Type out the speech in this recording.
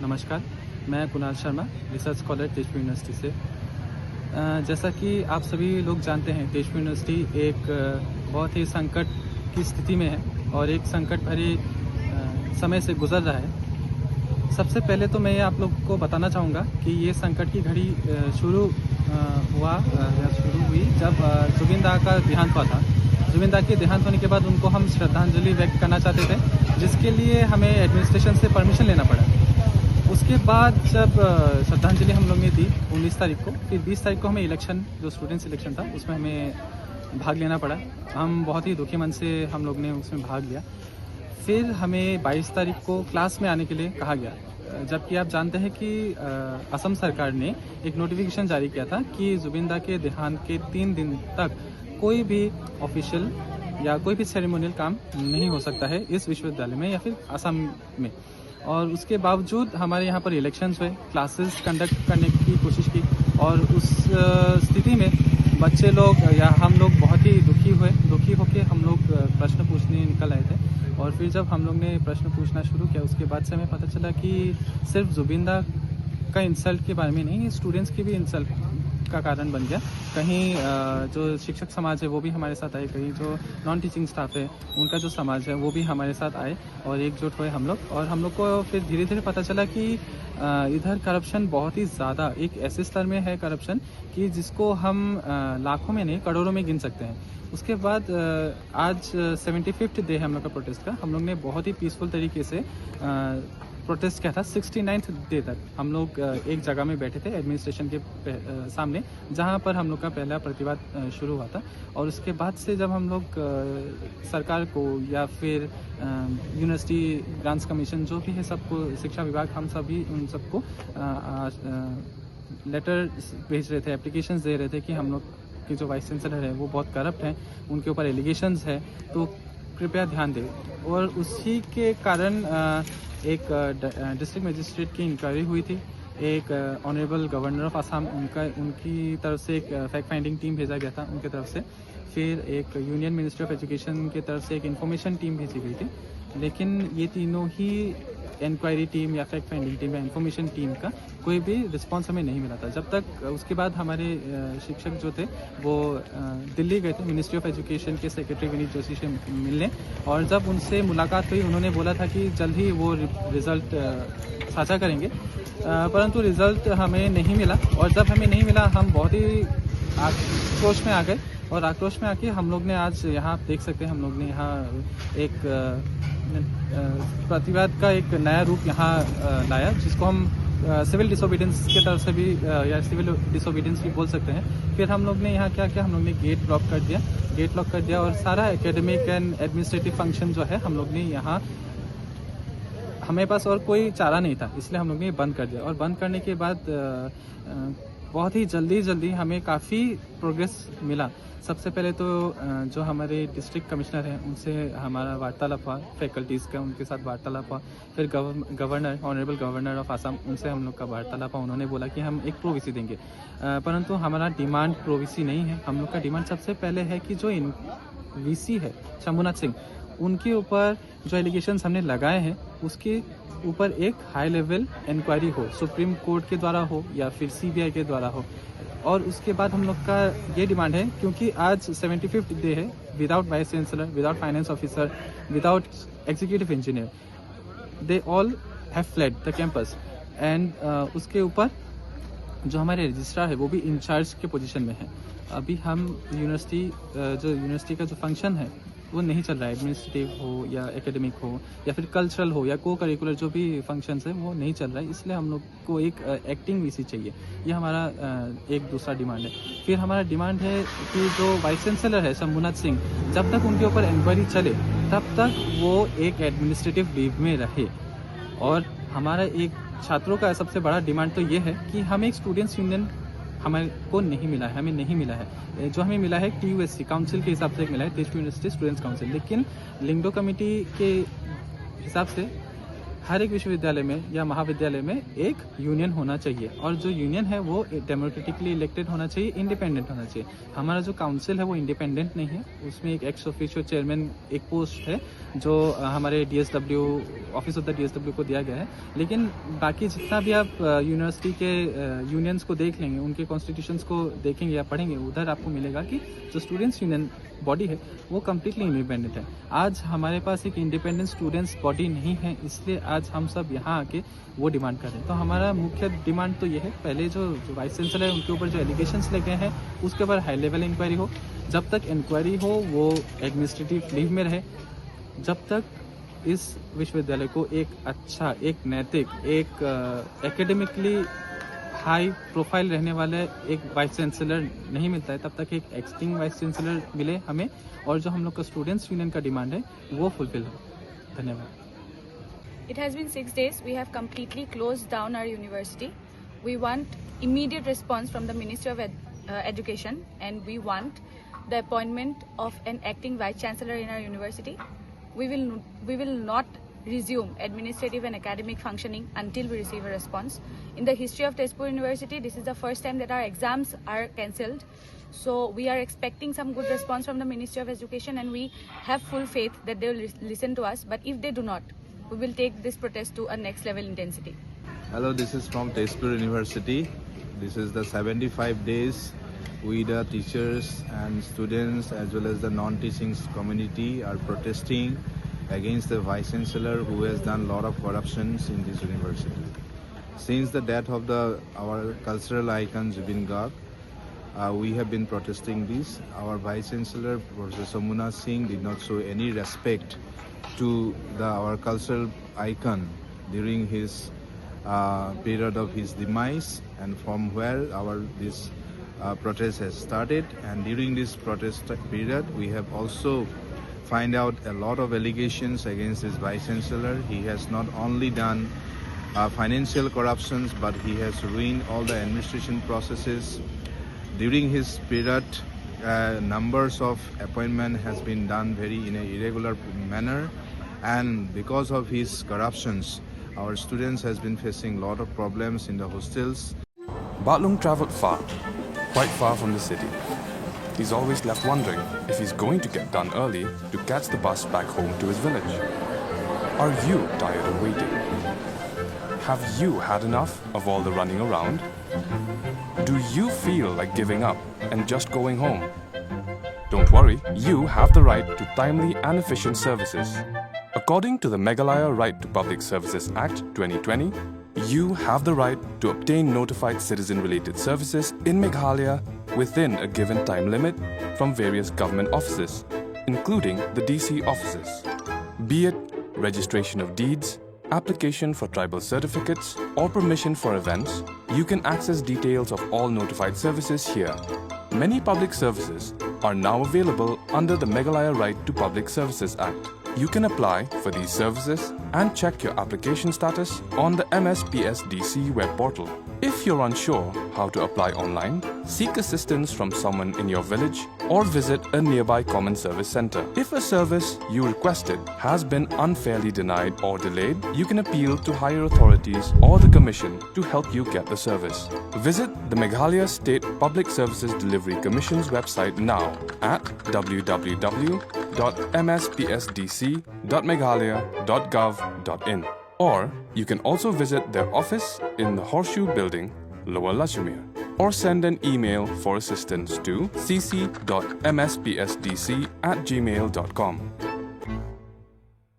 नमस्कार, मैं Kunal Sharma, research scholar Tezpur university से। जैसा कि आप सभी लोग जानते हैं, तेजपुर यूनिवर्सिटी एक बहुत ही संकट की स्थिति में है और एक संकट भरी समय से गुजर रहा है। सबसे पहले तो मैं आप लोग को बताना चाहूँगा कि ये संकट की घड़ी शुरू हुई जब जुबिन दा का देहांत हुआ था। जुबिन दा के देहांत होने के बाद उनको हम श्रद्धांजलि व्यक्त करना चाहते थे, जिसके लिए हमें एडमिनिस्ट्रेशन से परमिशन लेना पड़ा। उसके बाद जब श्रद्धांजलि हम लोग ने दी 19 तारीख को, फिर 20 तारीख को हमें इलेक्शन, जो स्टूडेंट्स इलेक्शन था, उसमें हमें भाग लेना पड़ा। हम बहुत ही दुखी मन से हम लोग ने उसमें भाग लिया। फिर हमें 22 तारीख को क्लास में आने के लिए कहा गया, जबकि आप जानते हैं कि असम सरकार ने एक नोटिफिकेशन जारी किया था कि जुबिन दा के देहांत के 3 दिन तक कोई भी ऑफिशियल या कोई भी सेरेमोनियल काम नहीं हो सकता है इस विश्वविद्यालय में या फिर असम में। और उसके बावजूद हमारे यहाँ पर इलेक्शंस हुए, क्लासेस कंडक्ट करने की कोशिश की, और उस स्थिति में बच्चे लोग या हम लोग बहुत ही दुखी होके हम लोग प्रश्न पूछने निकल आए थे। और फिर जब हम लोग ने प्रश्न पूछना शुरू किया, उसके बाद से हमें पता चला कि सिर्फ जुबिन दा का इंसल्ट के बारे में नहीं, स्टूडेंट्स की भी इंसल्ट का कारण बन गया। कहीं जो शिक्षक समाज है वो भी हमारे साथ आए, कहीं जो नॉन टीचिंग स्टाफ है उनका जो समाज है वो भी हमारे साथ आए और एकजुट हुए हम लोग। और हम लोग को फिर धीरे धीरे पता चला कि इधर करप्शन बहुत ही ज़्यादा एक ऐसे स्तर में है करप्शन कि जिसको हम लाखों में नहीं करोड़ों में गिन सकते हैं। उसके बाद आज 75th डे है हम लोग का प्रोटेस्ट का। हम लोग ने बहुत ही पीसफुल तरीके से प्रोटेस्ट किया था। 69th डे तक हम लोग एक जगह में बैठे थे एडमिनिस्ट्रेशन के सामने, जहां पर हम लोग का पहला प्रतिवाद शुरू हुआ था। और उसके बाद से जब हम लोग सरकार को या फिर यूनिवर्सिटी ग्रांट्स कमीशन जो भी है सबको, शिक्षा विभाग, हम सभी उन सबको लेटर भेज रहे थे, एप्लीकेशंस दे रहे थे कि हम लोग की जो वाइस चांसलर है वो बहुत करप्ट हैं, उनके ऊपर एलिगेशंस है, तो कृपया ध्यान दें। और उसी के कारण एक डिस्ट्रिक्ट मजिस्ट्रेट की इंक्वायरी हुई थी। एक ऑनरेबल गवर्नर ऑफ आसाम, उनकी तरफ से एक फैक्ट फाइंडिंग टीम भेजा गया था उनके तरफ से। फिर एक यूनियन मिनिस्ट्री ऑफ एजुकेशन की तरफ से एक इन्फॉर्मेशन टीम भेजी गई थी। लेकिन ये तीनों ही इंक्वायरी टीम या फैक्ट फाइंडिंग टीम या इन्फॉर्मेशन टीम का कोई भी रिस्पांस हमें नहीं मिला था। जब तक उसके बाद हमारे शिक्षक जो थे वो दिल्ली गए थे मिनिस्ट्री ऑफ एजुकेशन के सेक्रेटरी विनीत जोशी से मिलने, और जब उनसे मुलाकात हुई उन्होंने बोला था कि जल्द ही वो रिज़ल्ट साझा करेंगे, परंतु रिज़ल्ट हमें नहीं मिला। और जब हमें नहीं मिला हम बहुत ही आक्रोश में आ गए, और आक्रोश में आके हम लोग ने आज यहाँ आप देख सकते हैं, हम लोग ने यहाँ एक प्रतिवाद का एक नया रूप यहाँ लाया, जिसको हम सिविल डिसोबीडियंस की तरफ से भी या सिविल डिसोबीडियंस भी बोल सकते हैं। फिर हम लोग ने यहाँ क्या किया, हम लोग ने गेट लॉक कर दिया और सारा एकेडमिक एंड एडमिनिस्ट्रेटिव फंक्शन जो है हम लोग ने यहाँ, हमें पास और कोई चारा नहीं था, इसलिए हम लोग ने बंद कर दिया। और बंद करने के बाद बहुत ही जल्दी हमें काफ़ी प्रोग्रेस मिला। सबसे पहले तो जो हमारे डिस्ट्रिक्ट कमिश्नर हैं उनसे हमारा वार्तालाप हुआ, फैकल्टीज़ का उनके साथ वार्तालाप हुआ। फिर governor, honourable governor of Assam, उनसे हम लोग का वार्तालाप हुआ। उन्होंने बोला कि हम एक प्रोविसी देंगे, परंतु हमारा डिमांड प्रोविसी नहीं है। हम लोग का डिमांड सबसे पहले है कि जो वीसी है शंभुनाथ सिंह, उनके ऊपर जो एलिगेशंस हमने लगाए हैं उसके ऊपर एक हाई लेवल इंक्वायरी हो, सुप्रीम कोर्ट के द्वारा हो या फिर सीबीआई के द्वारा हो। और उसके बाद हम लोग का ये डिमांड है, क्योंकि आज 75th डे है, without vice chancellor, without finance officer, without executive engineer, they all have fled the campus. And उसके ऊपर जो हमारे रजिस्ट्रार है वो भी इंचार्ज के पोजीशन में है। अभी हम यूनिवर्सिटी का जो फंक्शन है वो नहीं चल रहा है, एडमिनिस्ट्रेटिव हो या एकेडमिक हो या फिर कल्चरल हो या को करिकुलर जो भी फंक्शंस है वो नहीं चल रहा है। इसलिए हम लोग को एक एक्टिंग वीसी चाहिए, ये हमारा एक दूसरा डिमांड है। फिर हमारा डिमांड है कि जो वाइस चांसलर है शंभुनाथ सिंह, जब तक उनके ऊपर इंक्वायरी चले तब तक वो एक एडमिनिस्ट्रेटिव लीव में रहे। और हमारा एक छात्रों का सबसे बड़ा डिमांड तो ये है कि हमें एक स्टूडेंट्स यूनियन हमें नहीं मिला है। जो हमें मिला है TUSC काउंसिल के हिसाब से मिला है, तेजपुर यूनिवर्सिटी स्टूडेंट्स काउंसिल। लेकिन लिंगडो कमेटी के हिसाब से हर एक विश्वविद्यालय में या महाविद्यालय में एक यूनियन होना चाहिए और जो यूनियन है वो डेमोक्रेटिकली इलेक्टेड होना चाहिए, इंडिपेंडेंट होना चाहिए। हमारा जो काउंसिल है वो इंडिपेंडेंट नहीं है, उसमें एक एक्स ऑफिशियो चेयरमैन एक पोस्ट है जो हमारे DSW office of the DSW को दिया गया है। लेकिन बाकी जितना भी आप यूनिवर्सिटी के यूनियंस को देख लेंगे, उनके कॉन्स्टिट्यूशंस को देखेंगे या पढ़ेंगे, उधर आपको मिलेगा कि जो स्टूडेंट्स यूनियन बॉडी है वो कम्प्लीटली इंडिपेंडेंट है। आज हमारे पास एक इंडिपेंडेंट स्टूडेंट्स बॉडी नहीं है, इसलिए आज हम सब यहाँ आके वो डिमांड कर रहे हैं। तो हमारा मुख्य डिमांड तो ये है, पहले जो वाइस चांसलर है उनके ऊपर जो एलिगेशंस लगे हैं उसके ऊपर हाई लेवल इंक्वायरी हो। जब तक इंक्वायरी हो वो एडमिनिस्ट्रेटिव लीव में रहे, जब तक इस विश्वविद्यालय को एक अच्छा, एक नैतिक, एक एकेडमिकली हाई प्रोफाइल रहने वाले एक वाइस चांसलर नहीं मिलता है, तब तक एक एक्टिंग वाइस चांसलर मिले हमें, और जो हम लोग का स्टूडेंट्स यूनियन का डिमांड है वो फुलफिल हो। धन्यवाद। It has been 6 days. We have completely closed down our university. We want immediate response from the Ministry of Education, and we want the appointment of an acting vice chancellor in our university. We will not resume administrative and academic functioning until we receive a response. In the history of Tezpur University, this is the first time that our exams are cancelled. So we are expecting some good response from the Ministry of Education, and we have full faith that they will listen to us. But if they do not, we will take this protest to a next level intensity. Hello, this is from Tezpur University. This is the 75 days we the teachers and students as well as the non-teaching community are protesting against the Vice Chancellor who has done a lot of corruptions in this university. Since the death of our cultural icon Zubin Garg, we have been protesting this. Our Vice Chancellor, Professor Muna Singh, did not show any respect to our cultural icon during his period of his demise, and from where this protest has started. And during this protest period, we have also find out a lot of allegations against his Vice Chancellor. He has not only done financial corruptions, but he has ruined all the administration processes. During his period, numbers of appointment has been done in an irregular manner, and because of his corruptions, our students has been facing a lot of problems in the hostels. Batlung travelled far, quite far from the city. He's always left wondering if he's going to get done early to catch the bus back home to his village. Are you tired of waiting? Have you had enough of all the running around? Do you feel like giving up and just going home? Don't worry, you have the right to timely and efficient services. According to the Meghalaya Right to Public Services Act 2020, you have the right to obtain notified citizen-related services in Meghalaya within a given time limit from various government offices, including the DC offices. Be it registration of deeds, application for tribal certificates, or permission for events, you can access details of all notified services here. Many public services are now available under the Meghalaya Right to Public Services Act. You can apply for these services and check your application status on the MSPSDC web portal. If you're unsure how to apply online, seek assistance from someone in your village or visit a nearby common service center. If a service you requested has been unfairly denied or delayed, you can appeal to higher authorities or the Commission to help you get the service. Visit the Meghalaya State Public Services Delivery Commission's website now at www.mspsdc.meghalaya.gov.in. Or you can also visit their office in the Horseshoe Building, Lower Lashmere, or send an email for assistance to cc.mspsdc@gmail.com.